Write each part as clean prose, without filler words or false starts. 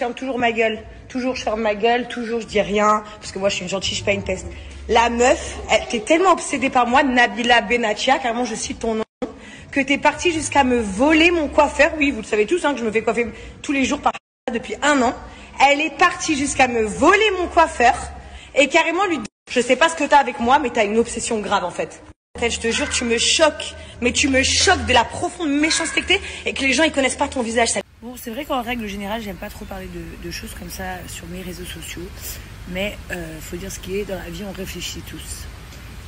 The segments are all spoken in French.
ferme toujours ma gueule. Toujours je ferme ma gueule, toujours je dis rien. Parce que moi je suis une gentille, je fais pas une peste. La meuf, elle t'es tellement obsédée par moi, Nabila Benatia, carrément je cite ton nom, que t'es partie jusqu'à me voler mon coiffeur. Oui, vous le savez tous, hein, que je me fais coiffer tous les jours par depuis 1 an. Elle est partie jusqu'à me voler mon coiffeur et carrément lui dire, je sais pas ce que t'as avec moi, mais t'as une obsession grave en fait. Je te jure, tu me choques, mais tu me choques de la profonde méchanceté que t'es et que les gens ils connaissent pas ton visage. Bon, c'est vrai qu'en règle générale, j'aime pas trop parler de choses comme ça sur mes réseaux sociaux, mais faut dire ce qui est, dans la vie on réfléchit tous.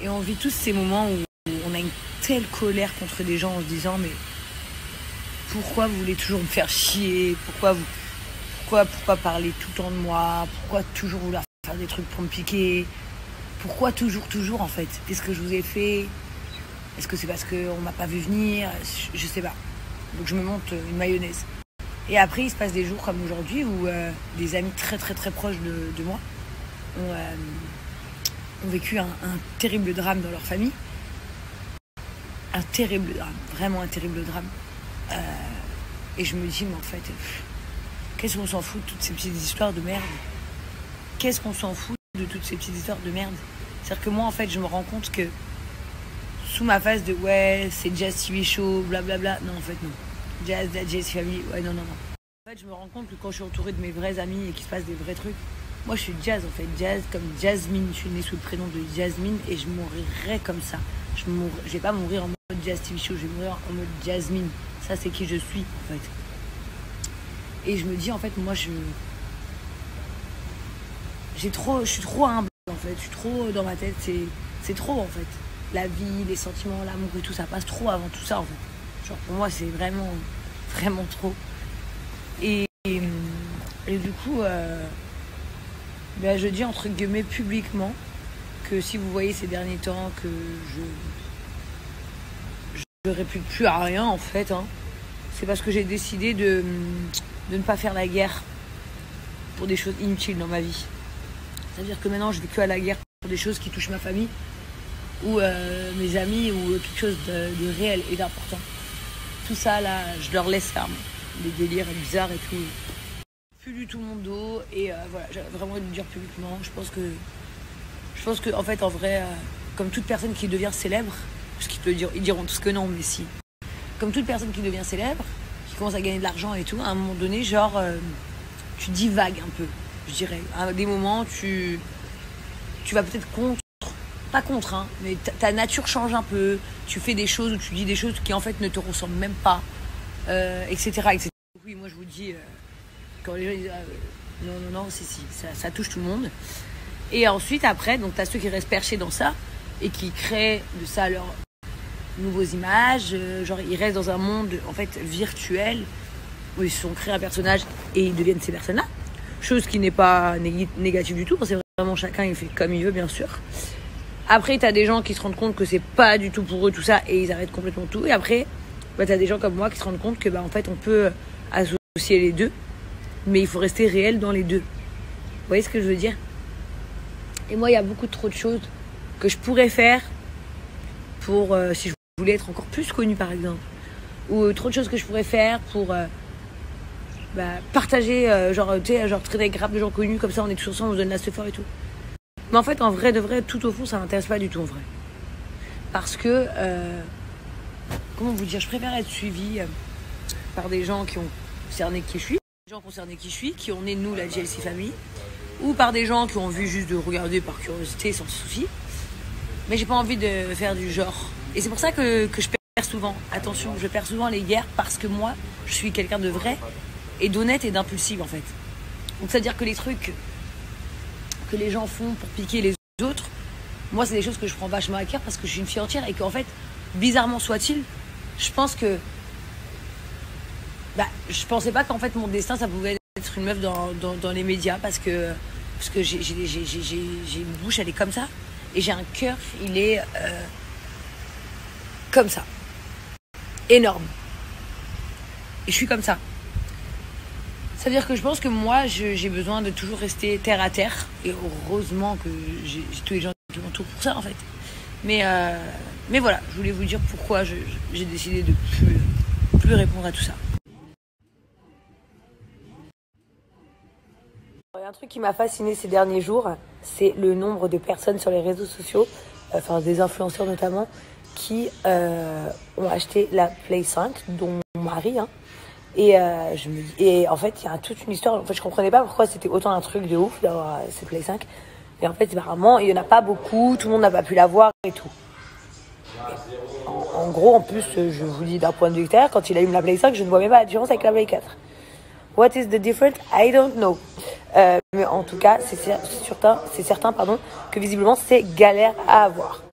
Et on vit tous ces moments où on a une telle colère contre des gens en se disant mais pourquoi vous voulez toujours me faire chier, pourquoi parler tout le temps de moi, pourquoi toujours vouloir faire des trucs pour me piquer, pourquoi toujours en fait, qu'est-ce que je vous ai fait, est-ce que c'est parce qu'on m'a pas vu venir, je sais pas, donc je me monte une mayonnaise. Et après il se passe des jours comme aujourd'hui où des amis très très très proches de moi ont vécu un terrible drame dans leur famille. Un terrible drame, vraiment un terrible drame. Et je me dis, mais en fait, qu'est-ce qu'on s'en fout de toutes ces petites histoires de merde? Qu'est-ce qu'on s'en fout de toutes ces petites histoires de merde? C'est-à-dire que moi, en fait, je me rends compte que sous ma phase de ouais, c'est Jazz TV Show, blablabla, non, en fait, non. Jazz, la Jazz Family, ouais, non. En fait, je me rends compte que quand je suis entourée de mes vrais amis et qu'il se passe des vrais trucs, moi, je suis Jazz, en fait. Jazz comme Jasmine. Je suis née sous le prénom de Jasmine et je mourrai comme ça. Je vais pas mourir en mode Jazz TV Show, je vais mourir en mode Jasmine. Ça, c'est qui je suis, en fait. Et je me dis, en fait, moi, je suis trop humble, en fait. Je suis trop dans ma tête. C'est trop, en fait. La vie, les sentiments, l'amour et tout, ça passe trop avant tout ça, en fait. Genre, pour moi, c'est vraiment, vraiment trop. Et du coup, je dis, entre guillemets, publiquement, que si vous voyez ces derniers temps que je réplique plus à rien en fait, hein, c'est parce que j'ai décidé de ne pas faire la guerre pour des choses inutiles dans ma vie. C'est-à-dire que maintenant je vais que à la guerre pour des choses qui touchent ma famille ou mes amis ou quelque chose de réel et d'important. Tout ça là, je leur laisse faire des délires bizarres et tout. Plus du tout mon dos et voilà, j'ai vraiment envie de le dire publiquement. Je pense que en fait, en vrai, comme toute personne qui devient célèbre, parce ils diront tous que non, mais si. Comme toute personne qui devient célèbre, qui commence à gagner de l'argent et tout, à un moment donné, genre, tu divagues un peu, je dirais. À des moments, tu vas peut-être pas contre, hein, mais ta nature change un peu. Tu fais des choses ou tu dis des choses qui en fait ne te ressemblent même pas, etc., etc. Oui, moi je vous dis, quand les gens disent non, si, ça touche tout le monde. Et ensuite, après, donc t'as ceux qui restent perchés dans ça et qui créent de ça leurs nouveaux images. Genre, ils restent dans un monde, en fait, virtuel où ils se sont créés un personnage et ils deviennent ces personnes-là. Chose qui n'est pas négative du tout. C'est vraiment chacun, il fait comme il veut, bien sûr. Après, t'as des gens qui se rendent compte que c'est pas du tout pour eux tout ça et ils arrêtent complètement tout. Et après, t'as des gens comme moi qui se rendent compte que, en fait, on peut associer les deux, mais il faut rester réel dans les deux. Vous voyez ce que je veux dire? Et moi, il y a beaucoup trop de choses que je pourrais faire pour, si je voulais être encore plus connue, par exemple. Ou trop de choses que je pourrais faire pour partager, genre traiter grave de gens connus, comme ça on est tous ensemble, on se donne la fort et tout. Mais en fait, en vrai de vrai, tout au fond, ça m'intéresse pas du tout, en vrai. Parce que, comment vous dire, je préfère être suivie par des gens qui ont cerné qui je suis, des gens concernés qui je suis, qui ont né de nous, la JLC Family, ou par des gens qui ont envie juste de regarder par curiosité, sans souci. Mais j'ai pas envie de faire du genre. Et c'est pour ça que je perds souvent. Attention, je perds souvent les guerres parce que moi, je suis quelqu'un de vrai et d'honnête et d'impulsive, en fait. Donc, c'est-à-dire que les trucs que les gens font pour piquer les autres, moi, c'est des choses que je prends vachement à cœur parce que je suis une fille entière et qu'en fait, bizarrement soit-il, je pense que... je pensais pas qu'en fait, mon destin, ça pouvait être une meuf dans les médias parce que j'ai une bouche, elle est comme ça. Et j'ai un cœur, il est comme ça. Énorme. Et je suis comme ça. Ça veut dire que je pense que moi, j'ai besoin de toujours rester terre à terre. Et heureusement que j'ai tous les gens qui m'entourent pour ça, en fait. Mais voilà, je voulais vous dire pourquoi j'ai décidé de plus répondre à tout ça. Il y a un truc qui m'a fasciné ces derniers jours, c'est le nombre de personnes sur les réseaux sociaux, enfin des influenceurs notamment, qui ont acheté la Play 5, dont mon mari. Hein. Et en fait, il y a toute une histoire. En fait, je comprenais pas pourquoi c'était autant un truc de ouf d'avoir cette Play 5. Et en fait, apparemment, il y en a pas beaucoup, tout le monde n'a pas pu l'avoir et tout. En gros, en plus, je vous dis d'un point de vue extérieur, quand il allume la Play 5, je ne vois même pas la différence avec la Play 4. What is the difference? I don't know. Mais en tout cas, c'est certain, que visiblement, c'est galère à avoir.